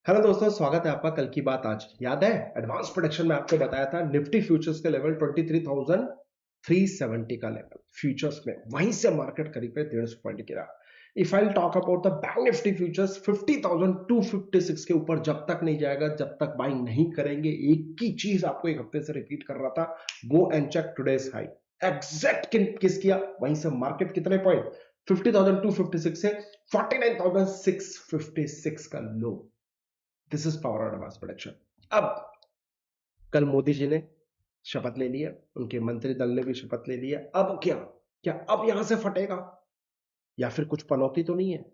Hello दोस्तों, स्वागत है आपका कल की बात आज। याद है एडवांस प्रोडक्शन में आपको बताया था निफ्टी फ्यूचर्स के लेवल 23,370 का लेवल फ्यूचर्स में, वहीं से मार्केट करीब 150 पॉइंट गिरा। If I talk about the bank Nifty futures 50,256 के ऊपर जब तक नहीं जाएगा, जब तक बाइंग नहीं करेंगे। एक ही चीज आपको एक हफ्ते से रिपीट कर रहा था, go and check today's high. Exact किस किया, वहीं से मार्केट कितने पॉइंट 50,256 से 49,656 का लो। This is power advance production. अब कल मोदी जी ने शपथ ले लिया, उनके मंत्री दल ने भी शपथ ले लिया। अब क्या क्या अब यहां से फटेगा या फिर कुछ पनौती तो नहीं है?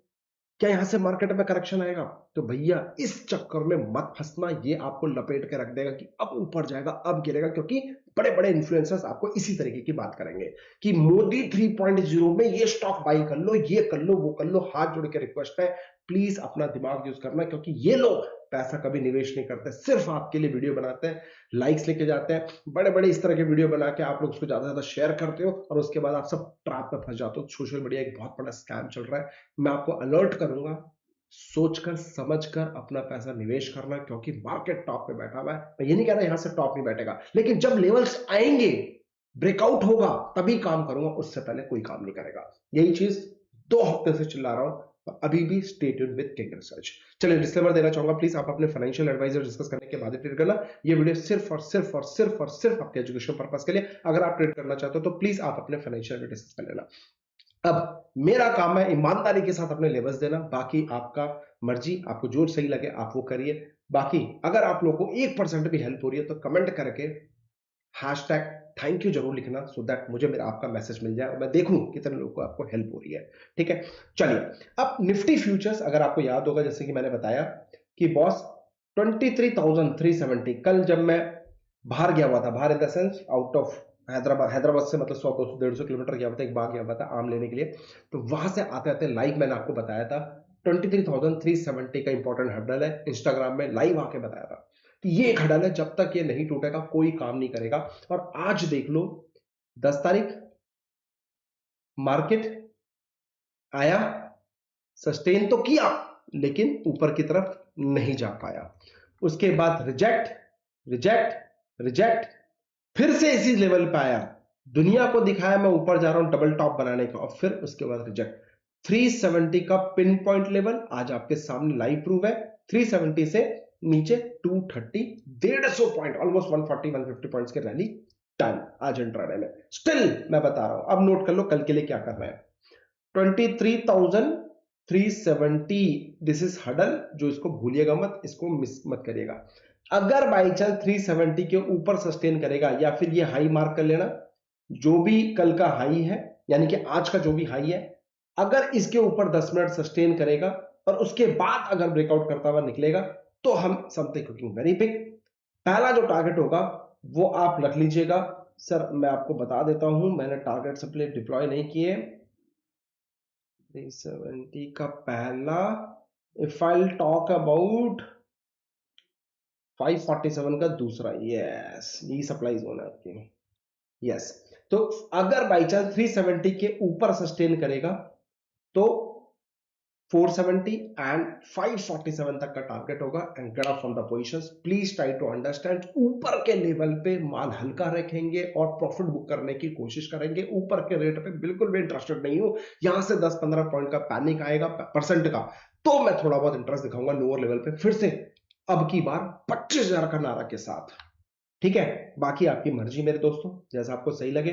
क्या यहां से मार्केट में करेक्शन आएगा? तो भैया इस चक्कर में मत फंसना, ये आपको लपेट के रख देगा कि अब ऊपर जाएगा अब गिरेगा, क्योंकि बड़े बड़े इन्फ्लुएंसर्स आपको इसी तरीके की बात करेंगे कि मोदी 3.0 में ये स्टॉक बाई कर लो, ये कर लो, वो कर लो। हाथ जोड़ के रिक्वेस्ट है, प्लीज अपना दिमाग यूज करना, क्योंकि ये लोग पैसा कभी निवेश नहीं करते, सिर्फ आपके लिए वीडियो बनाते हैं, लाइक्स लेके जाते हैं, बड़े बड़े इस तरह के वीडियो बना के आप लोग उसको ज्यादा से ज्यादा शेयर करते हो और उसके बाद आप सब ट्रैप में फंस जाते हो। सोशल मीडिया एक बहुत बड़ा स्कैम चल रहा है। मैं आपको अलर्ट करूंगा, सोचकर समझकर अपना पैसा निवेश करना, क्योंकि मार्केट टॉप पे बैठा हुआ है। मैं ये नहीं कह रहा यहां से टॉप नहीं बैठेगा, लेकिन जब लेवल्स आएंगे, ब्रेकआउट होगा, तभी काम करूंगा, उससे पहले कोई काम नहीं करेगा। यही चीज 2 हफ्ते से चिल्ला रहा हूं, अभी भी stay tuned with king research. चलिए डिस्क्लेमर देना चाहूंगा, प्लीज आप अपने फाइनेंशियल एडवाइजर डिस्कस करने के बाद ट्रेड करना। ये वीडियो सिर्फ और सिर्फ और सिर्फ और सिर्फ आपके एजुकेशन पर्पस के लिए। अगर आप ट्रेड करना चाहते हो तो प्लीज आप अपने फाइनेंशियल डिस्कस कर लेना। अब मेरा काम है ईमानदारी के साथ अपने लेवल्स देना, बाकी आपका मर्जी, आपको जो सही लगे आप वो करिए। बाकी अगर आप लोगों को 1% भी हेल्प हो रही है तो कमेंट करके हैशटैग थैंक यू जरूर लिखना, सो दैट मुझे मेरा आपका मैसेज मिल जाए और मैं देखूं कितने लोगों को आपको हेल्प हो रही है। ठीक है, चलिए। अब निफ्टी फ्यूचर्स अगर आपको याद होगा, जैसे कि मैंने बताया कि बॉस 23,370 कल जब मैं बाहर गया हुआ था, बाहर in the sense out of Hyderabad से मतलब 100-150 किलोमीटर गया हुआ था, एक बार गया हुआ था आम लेने के लिए। तो वहां से आते आते लाइव मैंने आपको बताया था 23,370 का इंपॉर्टेंट हर्डल है, इंस्टाग्राम में लाइव आके बताया था कि ये एक हर्डल है, जब तक ये नहीं टूटेगा कोई काम नहीं करेगा। और आज देख लो 10 तारीख, मार्केट आया, सस्टेन तो किया, लेकिन ऊपर की तरफ नहीं जा पाया। उसके बाद रिजेक्ट रिजेक्ट रिजेक्ट, फिर से इसी लेवल पे आया, दुनिया को दिखाया मैं ऊपर जा रहा हूं डबल टॉप बनाने का, और फिर उसके बाद रिजेक्ट। 370 का पिन पॉइंट लेवल आज आपके सामने लाइव प्रूफ है। 370 से नीचे 230, 150 पॉइंट, ऑलमोस्ट 140-150 पॉइंट्स की रैली डन आज इंट्राडे में। स्टिल मैं बता रहा हूं, अब नोट कर लो कल के लिए क्या करना है। 23,370 दिस इज हडल, जो इसको भूलिएगा मत, इसको मिस मत करिएगा। अगर बाई चांस 370 के ऊपर सस्टेन करेगा या फिर ये हाई मार्क कर लेना, जो भी कल का हाई है यानी कि आज का जो भी हाई है, अगर इसके ऊपर 10 मिनट सस्टेन करेगा और उसके बाद अगर ब्रेकआउट करता हुआ निकलेगा तो हम समथिंग कुकिंग वेरी बिग। पहला जो टारगेट होगा वो आप रख लीजिएगा। सर मैं आपको बता देता हूं, मैंने टारगेट सप्लाई डिप्लॉय नहीं किए। 370 का पहला, इफ आई टॉक अबाउट 547 का दूसरा, यस यही सप्लाई जोन है आपकी, यस। तो अगर बाई चांस 370 के ऊपर सस्टेन करेगा तो 470 एंड 547 तक का टारगेट होगा and get out from the positions. Please try to understand, ऊपर के लेवल पे माल हल्का रखेंगे और प्रॉफिट बुक करने की कोशिश करेंगे। ऊपर के रेट पे बिल्कुल भी इंटरेस्टेड नहीं हूं। यहां से 10-15 पॉइंट का पैनिक आएगा परसेंट का, तो मैं थोड़ा बहुत इंटरेस्ट दिखाऊंगा लोअर लेवल पे फिर से, अब की बार 25,000 का नारा के साथ। ठीक है, बाकी आपकी मर्जी मेरे दोस्तों, जैसा आपको सही लगे।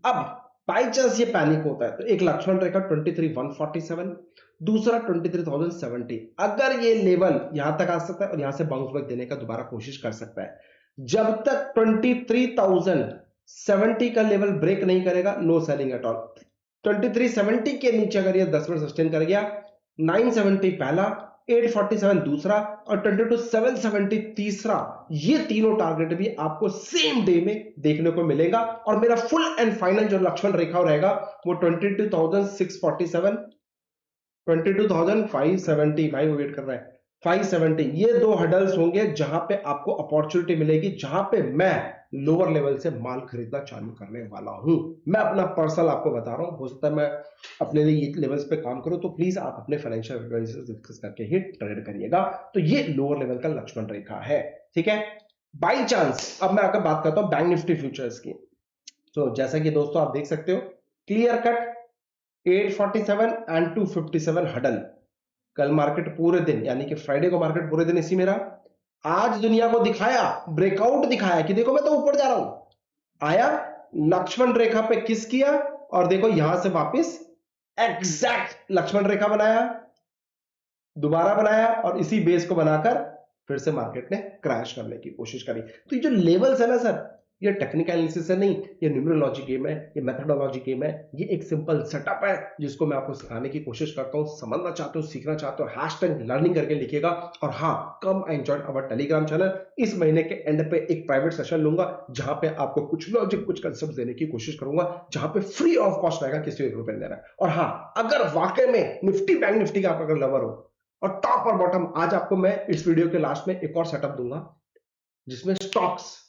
अब बाई चांस ये पैनिक होता है तो एक लक्ष्मण रेखा 23,147, दूसरा 23,070, अगर ये लेवल यहां तक आ सकता है और यहां से बाउंस बैक देने का दोबारा कोशिश कर सकता है। जब तक 23,070 का लेवल ब्रेक नहीं करेगा, नो सेलिंग एट ऑल। 2370 के नीचे अगर ये 10 मिनट सस्टेन कर गया, 970 पहला, 847 दूसरा और 22,770 तीसरा, ये तीनों टारगेट भी आपको सेम डे में देखने को मिलेगा। और मेरा फुल एंड फाइनल जो लक्ष्मण रेखा रहेगा वो 22,647, 22,570, भाई वो वेट कर रहा है, 570, ये दो हडल्स होंगे जहां पे आपको अपॉर्चुनिटी मिलेगी, जहां पे मैं लोअर लेवल से माल खरीदना चालू करने वाला हूं। मैं अपना पर्सनल आपको बता रहा हूं, हो सकता है मैं अपने लिए ये लेवल्स पे काम करूं, तो प्लीज आप अपने फाइनेंशियल एडवाइजर से डिस्कस करके ही ट्रेड करिएगा। तो ये लोअर लेवल का लक्ष्मण रेखा है, ठीक है। बाई चांस अब मैं आकर बात करता हूं बैंक निफ्टी फ्यूचर्स की। तो जैसा कि दोस्तों आप देख सकते हो, क्लियर कट 847 एंड 257 हडल। कल मार्केट पूरे दिन, यानी कि फ्राइडे को मार्केट पूरे दिन इसी में रहा। आज दुनिया को दिखाया, ब्रेकआउट दिखाया कि देखो मैं तो ऊपर जा रहा हूं। आया, लक्ष्मण रेखा पे किस किया, और देखो यहां से वापस एग्जैक्ट लक्ष्मण रेखा बनाया, दोबारा बनाया, और इसी बेस को बनाकर फिर से मार्केट ने क्रैश करने की कोशिश करी। तो ये जो लेवल्स है ना सर, ये टेक्निकल एनालिसिस है नहीं, ये न्यूमरोलॉजी गेम है, ये मेथोडोलॉजी गेम है, ये एक सिंपल सेटअप है जिसको मैं आपको सिखाने की कोशिश करता हूं। समझना चाहते हो, सीखना चाहते हो, हैशटैग लर्निंग करके लिखिएगा। और हाँ, come and join our Telegram channel. इस महीने के एंड पे एक प्राइवेट सेशन लूंगा जहां पे आपको कुछ लॉजिक, कुछ कंसेप्ट देने की कोशिश करूंगा, जहां पे फ्री ऑफ कॉस्ट रहेगा, किसी एक रुपए देना है। और हाँ, अगर वाकई में निफ्टी बैंक निफ्टी का आप अगर लवर हो, और टॉप और बॉटम, आज आपको मैं इस वीडियो के लास्ट में एक और सेटअप दूंगा जिसमें stocks,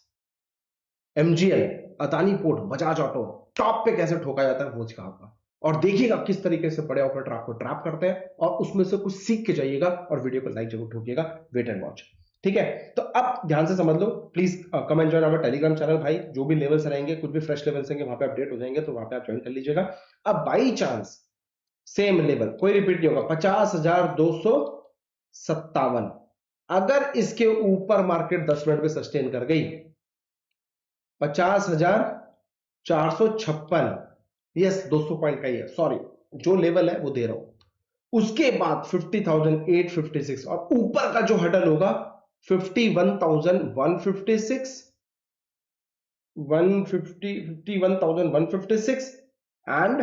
MGL, Adani port, Bajaj auto top पे कैसे ठोका जाता है वो सिखाऊंगा। और देखिएगा किस तरीके से बड़े ऑपरेटर आपको ट्रैप करते हैं, और उसमें से कुछ सीख के जाइएगा, और वीडियो को लाइक जरूर ठोकिएगा। वेट एंड वॉच, ठीक है। तो अब ध्यान से समझ लो प्लीज, कमेंट ज्वाइन हमारे टेलीग्राम चैनल भाई। जो भी लेवल्स रहेंगे, कुछ भी फ्रेश लेवल्स रहेंगे, वहां पे अपडेट हो जाएंगे, तो वहां पे आप ज्वाइन कर लीजिएगा। अब बाई चांस सेम लेवल कोई रिपीट नहीं होगा, 50,257, अगर इसके ऊपर मार्केट 10 मिनट में सस्टेन कर गई 50,456, यस 200 पॉइंट का ही है, सॉरी, जो लेवल है वो दे रहा हूं। उसके बाद 50,856, और ऊपर का जो हडल होगा 51,156, 51,156 एंड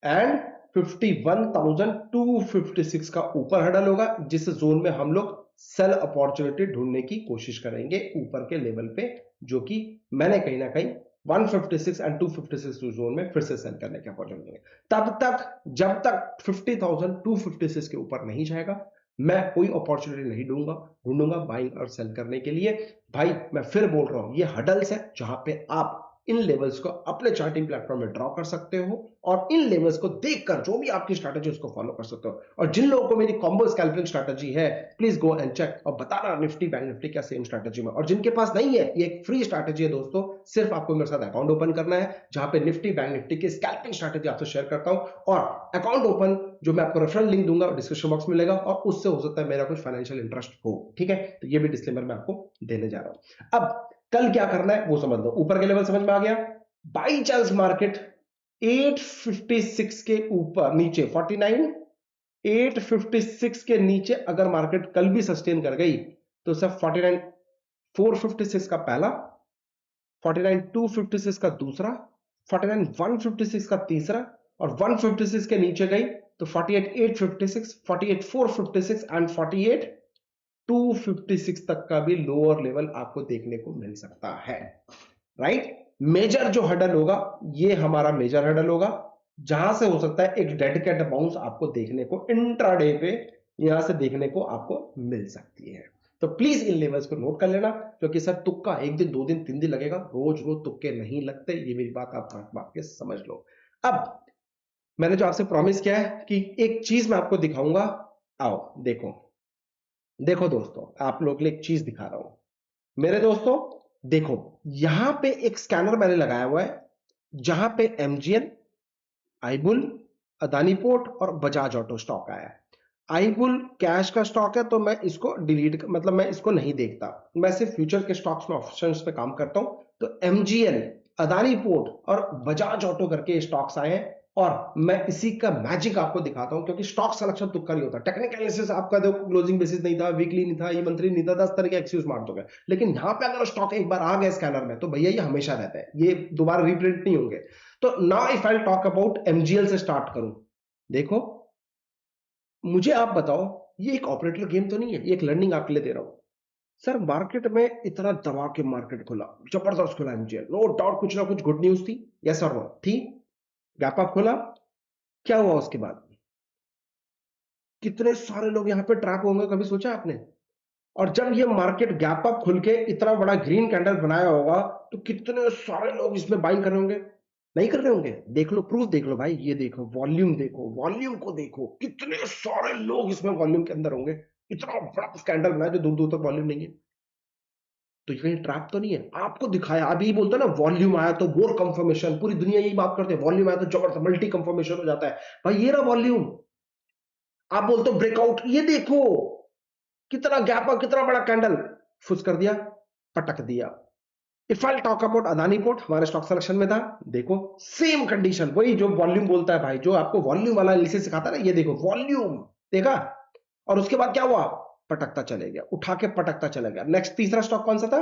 51,256 का ऊपर हडल होगा, जिस जोन में हम लोग सेल अपॉर्चुनिटी ढूंढने की कोशिश करेंगे ऊपर के लेवल पे, जो कि मैंने कहीं ना कहीं 156 एंड 256 जोन में फिर से सेल करने की अपॉर्चुनिटी है। तब तक, जब तक 50,256 के ऊपर नहीं जाएगा, मैं कोई अपॉर्चुनिटी नहीं ढूंढूंगा बाइंग और सेल करने के लिए। भाई मैं फिर बोल रहा हूं, ये हडल्स है जहां पे आप इन लेवल्स को अपने चार्टिंग प्लेटफॉर्म में ड्रॉ कर सकते हो, और इन लेवल्स को देखकर जो भी आपकी स्ट्रैटेजी उसको फॉलो कर सकते हो। और जिन लोगों को मेरी कॉम्बो स्कैल्पिंग स्ट्रैटेजी है, प्लीज गो एंड चेक और बताना निफ्टी बैंक निफ्टी क्या सेम स्ट्रैटेजी में। और जिनके पास नहीं है, ये एक फ्री स्ट्रैटेजी है दोस्तों, सिर्फ आपको मेरे साथ अकाउंट ओपन करना है, जहां पे निफ्टी बैंक निफ्टी की स्कैल्पिंग स्ट्रैटेजी आपसे शेयर करता हूं। और अकाउंट ओपन, जो मैं आपको रेफरल लिंक दूंगा डिस्क्रिप्शन बॉक्स में मिलेगा, और उससे हो सकता है मेरा कुछ फाइनेंशियल इंटरेस्ट हो, ठीक है। तो ये भी डिस्क्लेमर मैं आपको देने जा रहा हूं। अब कल क्या करना है वो समझ लो, ऊपर के लेवल समझ में आ गया। बाई चांस मार्केट 856 के ऊपर नीचे 49, 856 के नीचे अगर मार्केट कल भी सस्टेन कर गई, तो सब 49 456 का पहला, 49 256 का दूसरा, 49 156 का तीसरा, और 156 के नीचे गई तो 48 856, 48 456 एंड 48 256 तक का भी लोअर लेवल आपको देखने को मिल सकता है, राइट। मेजर जो हडल होगा, ये हमारा मेजर हडल होगा, जहां से हो सकता है एक डेड कैट बाउंस आपको देखने को इंट्राडे पे यहां से देखने को आपको मिल सकती है। तो प्लीज इन लेवल्स को नोट कर लेना, क्योंकि सर तुक्का एक दिन, दो दिन, तीन दिन लगेगा, रोज रोज तुक्के नहीं लगते, ये मेरी बात आप बात के समझ लो। अब मैंने जो आपसे प्रॉमिस किया है कि एक चीज मैं आपको दिखाऊंगा, आओ देखो। देखो दोस्तों, आप लोग के लिए एक चीज दिखा रहा हूं मेरे दोस्तों। देखो, यहां पे एक स्कैनर मैंने लगाया हुआ है, जहां पे एमजीएल, आईबुल, अदानी पोर्ट और बजाज ऑटो स्टॉक आया है। आईबुल कैश का स्टॉक है, तो मैं इसको डिलीट, मतलब मैं इसको नहीं देखता, मैं सिर्फ फ्यूचर के स्टॉक्स में ऑप्शंस पे काम करता हूं। तो एमजीएल, अदानी पोर्ट और बजाज ऑटो करके स्टॉक्स आए हैं, और मैं इसी का मैजिक आपको दिखाता हूं, क्योंकि स्टॉक सिलेक्शन तुक्का नहीं होता। टेक्निकल एनालिसिस आपका देखो, क्लोजिंग बेसिस नहीं था, वीकली नहीं था, ये मंथली नहीं था, 10 तरह के एक्सक्यूज मार दोगे। लेकिन यहां पे अगर स्टॉक एक बार आ गया स्कैनर में, तो भैया ये हमेशा रहता है, ये दोबारा रिप्रिंट नहीं होंगे। तो now if I talk about MGL से स्टार्ट करूं, देखो मुझे आप बताओ, ये एक ऑपरेटर गेम तो नहीं है, ये एक लर्निंग आपके लिए दे रहा हूं। सर मार्केट में इतना दबा के मार्केट खुला, जबरदस्त खुला एमजीएल, नो डाउट कुछ ना कुछ गुड न्यूज थी, यस और नो थी। गैप अप खुला, क्या हुआ उसके बाद? कितने सारे लोग यहां पे ट्रैप होंगे, कभी सोचा आपने? और जब ये मार्केट गैप अप खुल के इतना बड़ा ग्रीन कैंडल बनाया होगा, तो कितने सारे लोग इसमें बाइंग कर रहे होंगे? नहीं कर रहे होंगे? देख लो, प्रूफ देख लो भाई, ये देखो वॉल्यूम, देखो वॉल्यूम को देखो, कितने सारे लोग इसमें वॉल्यूम के अंदर होंगे। इतना बड़ा कैंडल बनाया जो दूर दूर तक वॉल्यूम नहीं है। तो ये कहीं ट्रैप तो नहीं है? आपको दिखाया, अभी बोलते हैं ना वॉल्यूम आया तो मोर कंफर्मेशन, पूरी दुनिया यही बात करते हैं, वॉल्यूम आया तो जबरदस्त मल्टी कंफर्मेशन हो जाता है। भाई ये रहा वॉल्यूम। आप बोलते हो ब्रेकआउट, ये देखो कितना गैप और कितना बड़ा कैंडल, फुस कर दिया, पटक दिया। If I talk about Adani port, हमारे स्टॉक सिलेक्शन में था, देखो सेम कंडीशन, वही जो वॉल्यूम बोलता है भाई, जो आपको वॉल्यूम वाला एनालिसिस सिखाता है ना, ये देखो वॉल्यूम देखा, और उसके बाद क्या हुआ, पटकता चले गया, उठा के पटकता चले गया। नेक्स्ट तीसरा स्टॉक कौन सा था?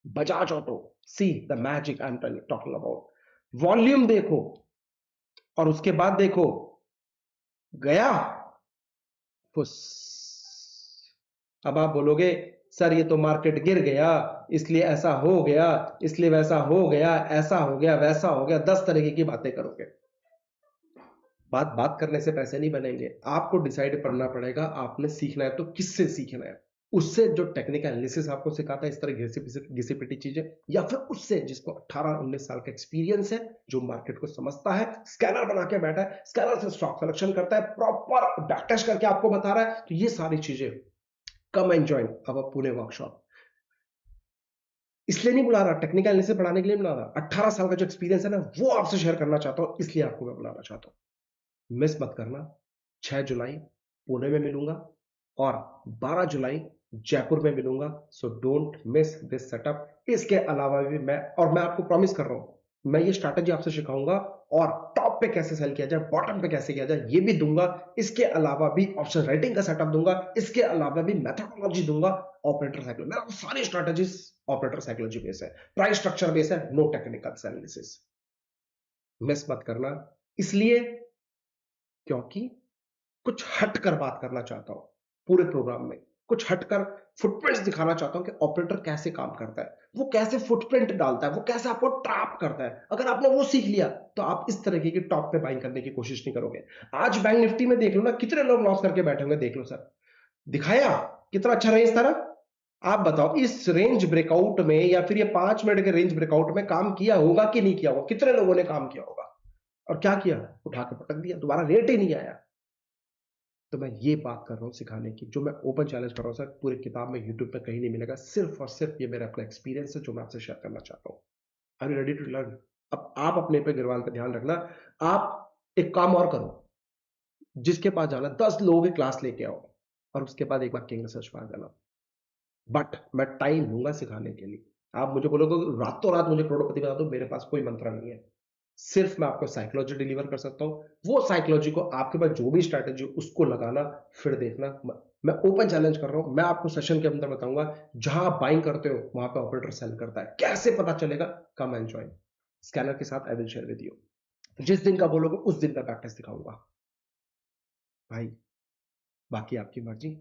Bajaj auto. See the magic I am talking about. Volume देखो और उसके बाद देखो गया, फुस। अब आप बोलोगे सर ये तो मार्केट गिर गया, इसलिए ऐसा हो गया, इसलिए वैसा हो गया, ऐसा हो गया, वैसा हो गया, 10 तरीके की बातें करोगे। बात बात करने से पैसे नहीं बनेंगे। आपको डिसाइड करना पड़ेगा आपने सीखना है तो किससे सीखना है। उससे जो टेक्निकल एनालिसिस आपको सिखाता है इस तरह घिसी पिटी चीजें, या फिर उससे जिसको 18-19 साल का एक्सपीरियंस है, जो मार्केट को समझता है, स्कैनर बना के बैठा है, स्कैनर से स्टॉक सिलेक्शन करता है, प्रॉपर बैक टेस्ट करके आपको बता रहा है। तो ये सारी चीजें, come and join our Pune workshop. इसलिए नहीं बुला रहा, टेक्निकल एनालिसिस पढ़ाने के लिए बुला रहा, 18 साल का जो एक्सपीरियंस है ना, वो आपसे शेयर करना चाहता हूं, इसलिए आपको मैं बुलाना चाहता हूं। मिस मत करना। 6 जुलाई पुणे में मिलूंगा और 12 जुलाई जयपुर में मिलूंगा। So don't miss this setup. इसके अलावा भी मैं आपको प्रॉमिस कर रहा हूं, मैं ये स्ट्रैटेजी आपसे सिखाऊंगा, और टॉप पे कैसे सेल किया जाए, बॉटम पे कैसे किया जाए, ये भी दूंगा। इसके अलावा भी ऑप्शन राइटिंग का सेटअप दूंगा, इसके अलावा भी मेथोडोलॉजी दूंगा, ऑपरेटर साइकोलॉजी। मेरा सारी स्ट्रैटेजीज ऑपरेटर साइकोलॉजी बेस है, प्राइस स्ट्रक्चर बेस है, नो टेक्निकल एनालिसिस। मिस मत करना, इसलिए क्योंकि कुछ हटकर बात करना चाहता हूं पूरे प्रोग्राम में। कुछ हटकर फुटप्रिंट्स दिखाना चाहता हूं कि ऑपरेटर कैसे काम करता है, वो कैसे फुटप्रिंट डालता है, वो कैसे आपको ट्रैप करता है। अगर आपने वो सीख लिया तो आप इस तरीके की टॉप पे बाइंग करने की कोशिश नहीं करोगे। आज बैंक निफ्टी में देख लो ना, कितने लोग लॉस करके बैठे होंगे, देख लो सर। दिखाया कितना अच्छा रेंज था ना। आप बताओ इस रेंज ब्रेकआउट में, या फिर ये 5 मिनट के रेंज ब्रेकआउट में काम किया होगा कि नहीं किया होगा? कितने लोगों ने काम किया होगा? और क्या किया? उठा के पटक दिया, दोबारा रेट ही नहीं आया। तो मैं ये बात कर रहा हूँ सिखाने की, जो मैं ओपन चैलेंज कर रहा हूँ सर, पूरी किताब में यूट्यूब पे कहीं नहीं मिलेगा। सिर्फ और सिर्फ ये मेरा अपना एक्सपीरियंस है जो मैं आपसे शेयर करना चाहता हूँ। Are you ready to learn? अब आप अपने पे गिरवाल पे ध्यान रखना। आप एक काम और करो, जिसके पास जाना 10 लोगों की क्लास लेके आओ, और उसके बाद एक बार किंग रिसर्च में आ जाना। बट मैं टाइम लूंगा सिखाने के लिए। आप मुझे बोलोगे रातों रात मुझे करोड़पति बना दो, मेरे पास कोई मंत्र नहीं है। सिर्फ मैं आपको साइकोलॉजी डिलीवर कर सकता हूं। वो साइकोलॉजी को आपके पास जो भी स्ट्रैटेजी उसको लगाना, फिर देखना। मैं ओपन चैलेंज कर रहा हूं, मैं आपको सेशन के अंदर बताऊंगा, जहां आप बाइंग करते हो वहां पे ऑपरेटर सेल करता है, कैसे पता चलेगा? Come and join. स्कैनर के साथ I will share with you. जिस दिन का बोलोगे उस दिन का प्रैक्टिस दिखाऊंगा भाई। बाकी आपकी मर्जी।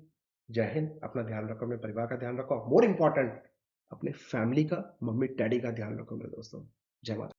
जय हिंद। अपना ध्यान रखो, अपने परिवार का ध्यान रखो, मोर इंपॉर्टेंट अपने फैमिली का, मम्मी डैडी का ध्यान रखो मेरे दोस्तों। जय माता।